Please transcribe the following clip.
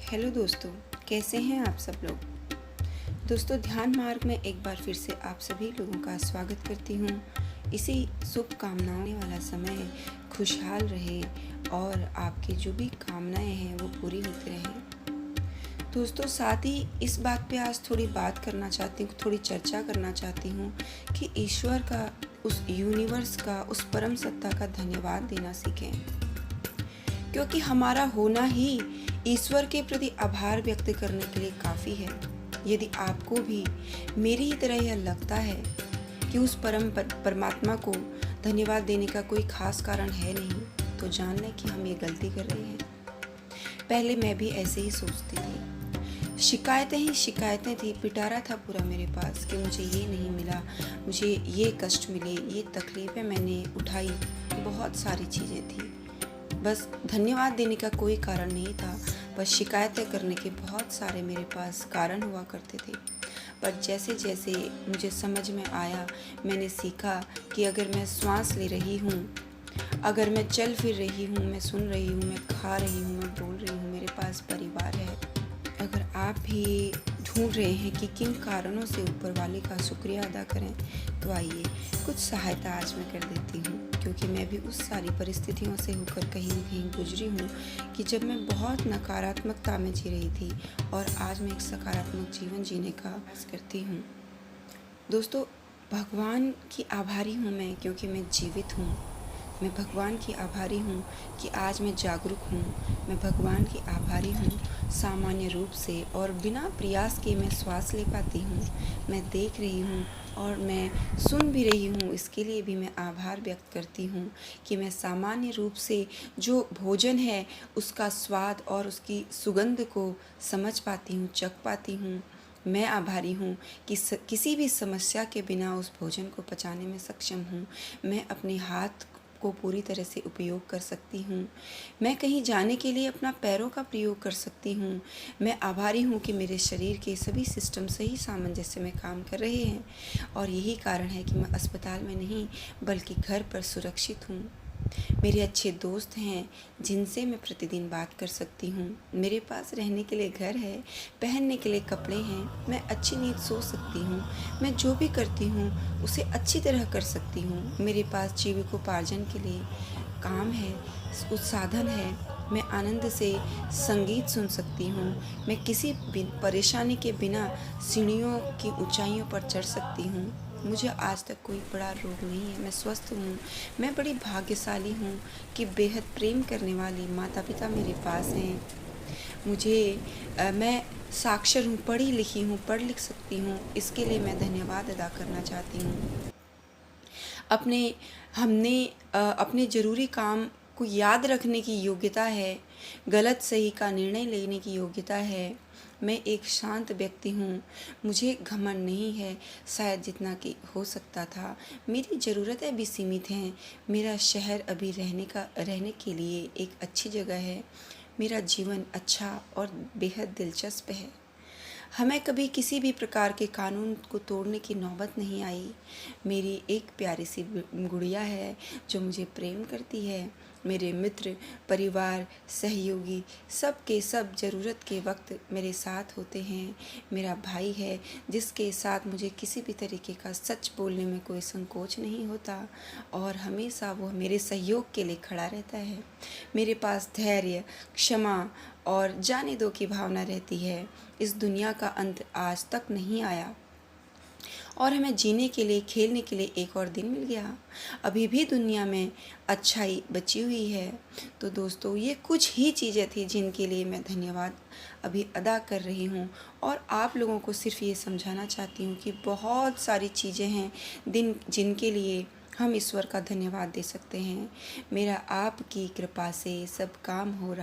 Hello दोस्तों, कैसे हैं आप सब लोग। दोस्तों, ध्यान मार्ग में एक बार फिर से आप सभी लोगों का स्वागत करती हूँ। इसी शुभकामनाओं वाला समय खुशहाल रहे और आपकी जो भी कामनाएं हैं वो पूरी होती रहें। दोस्तों, साथ ही इस बात पे आज थोड़ी बात करना चाहती हूँ, थोड़ी चर्चा करना चाहती हूँ कि ईश्वर का, उस यूनिवर्स का, उस परम सत्ता का धन्यवाद देना सीखें, क्योंकि हमारा होना ही ईश्वर के प्रति आभार व्यक्त करने के लिए काफ़ी है। यदि आपको भी मेरी ही तरह यह लगता है कि उस परमात्मा को धन्यवाद देने का कोई खास कारण है नहीं, तो जान लें कि हम ये गलती कर रहे हैं। पहले मैं भी ऐसे ही सोचती थी, शिकायतें ही शिकायतें थी, पिटारा था पूरा मेरे पास कि मुझे ये नहीं मिला, मुझे ये कष्ट मिले, ये तकलीफ़ें मैंने उठाई, बहुत सारी चीज़ें थी। बस धन्यवाद देने का कोई कारण नहीं था, बस शिकायतें करने के बहुत सारे मेरे पास कारण हुआ करते थे। पर जैसे जैसे मुझे समझ में आया, मैंने सीखा कि अगर मैं श्वास ले रही हूँ, अगर मैं चल फिर रही हूँ, मैं सुन रही हूँ, मैं खा रही हूँ, मैं बोल रही हूँ, मेरे पास परिवार है। अगर आप भी ढूंढ रहे हैं कि किन कारणों से ऊपर वाले का शुक्रिया अदा करें, तो आइए कुछ सहायता आज मैं कर देती हूँ, क्योंकि मैं भी उस सारी परिस्थितियों से होकर कहीं न कहीं गुजरी हूँ कि जब मैं बहुत नकारात्मकता में जी रही थी और आज मैं एक सकारात्मक जीवन जीने का प्रयास करती हूँ। दोस्तों, भगवान की आभारी हूँ मैं, क्योंकि मैं जीवित हूँ। मैं भगवान की आभारी हूँ कि आज मैं जागरूक हूँ। मैं भगवान की आभारी हूँ सामान्य रूप से और बिना प्रयास के मैं श्वास ले पाती हूँ, मैं देख रही हूँ और मैं सुन भी रही हूँ। इसके लिए भी मैं आभार व्यक्त करती हूँ कि मैं सामान्य रूप से जो भोजन है उसका स्वाद और उसकी सुगंध को समझ पाती हूँ, चख पाती हूँ। मैं आभारी हूँ कि किसी भी समस्या के बिना उस भोजन को पचाने में सक्षम हूँ। मैं अपने हाथ को पूरी तरह से उपयोग कर सकती हूँ। मैं कहीं जाने के लिए अपना पैरों का प्रयोग कर सकती हूँ। मैं आभारी हूँ कि मेरे शरीर के सभी सिस्टम सही सामंजस्य में काम कर रहे हैं और यही कारण है कि मैं अस्पताल में नहीं बल्कि घर पर सुरक्षित हूँ। मेरे अच्छे दोस्त हैं जिनसे मैं प्रतिदिन बात कर सकती हूँ। मेरे पास रहने के लिए घर है, पहनने के लिए कपड़े हैं, मैं अच्छी नींद सो सकती हूँ। मैं जो भी करती हूँ उसे अच्छी तरह कर सकती हूँ। मेरे पास जीविकोपार्जन के लिए काम है, उस साधन है। मैं आनंद से संगीत सुन सकती हूँ। मैं किसी परेशानी के बिना सीढ़ियों की ऊंचाइयों पर चढ़ सकती हूँ। मुझे आज तक कोई बड़ा रोग नहीं है, मैं स्वस्थ हूँ। मैं बड़ी भाग्यशाली हूँ कि बेहद प्रेम करने वाली माता पिता मेरे पास हैं। मैं साक्षर हूँ, पढ़ी लिखी हूँ, पढ़ लिख सकती हूँ। इसके लिए मैं धन्यवाद अदा करना चाहती हूँ। अपने ज़रूरी काम को याद रखने की योग्यता है, गलत सही का निर्णय लेने की योग्यता है। मैं एक शांत व्यक्ति हूँ, मुझे घमंड नहीं है, शायद जितना कि हो सकता था। मेरी ज़रूरतें भी सीमित हैं। मेरा शहर अभी रहने के लिए एक अच्छी जगह है। मेरा जीवन अच्छा और बेहद दिलचस्प है। हमें कभी किसी भी प्रकार के कानून को तोड़ने की नौबत नहीं आई। मेरी एक प्यारी सी गुड़िया है जो मुझे प्रेम करती है। मेरे मित्र, परिवार, सहयोगी सब के सब ज़रूरत के वक्त मेरे साथ होते हैं। मेरा भाई है जिसके साथ मुझे किसी भी तरीके का सच बोलने में कोई संकोच नहीं होता और हमेशा वो मेरे सहयोग के लिए खड़ा रहता है। मेरे पास धैर्य, क्षमा और जाने दो की भावना रहती है। इस दुनिया का अंत आज तक नहीं आया और हमें जीने के लिए, खेलने के लिए एक और दिन मिल गया। अभी भी दुनिया में अच्छाई बची हुई है। तो दोस्तों, ये कुछ ही चीज़ें थी जिनके लिए मैं धन्यवाद अभी अदा कर रही हूँ और आप लोगों को सिर्फ ये समझाना चाहती हूँ कि बहुत सारी चीज़ें हैं जिनके लिए हम ईश्वर का धन्यवाद दे सकते हैं। मेरा आपकी कृपा से सब काम हो रहा